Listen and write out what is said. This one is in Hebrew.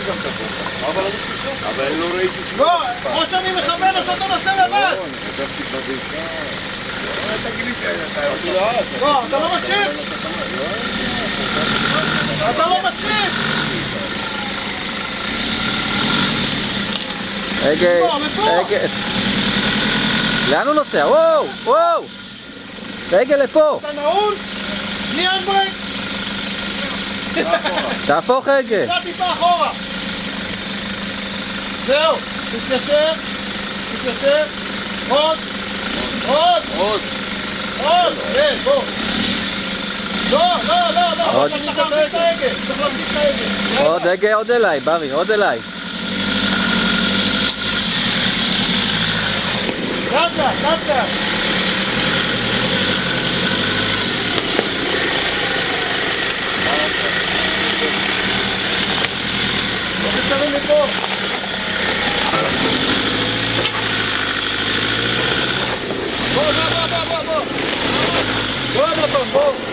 גם את הבוקר. אבל אני חושב. אבל לא ראיתי שום... לא, או שאני מכוון או שאתה נוסע לבד. לא, אני חשבתי בביצה. תגיד לי, לא, אתה לא מקשיב. אתה לא מקשיב. רגע. לאן הוא נוסע? וואו, וואו. רגע לפה. אתה נעול? בלי אנברקס? תהפוך רגע. תיסע טיפה אחורה. זהו, תתיישר. עוד. כן, בוא. לא. צריך להחזיק את ההגה. עוד רגע, עוד אליי, ברי, עוד אליי. לאט. לא תצטרם לפה. בוא. בוא.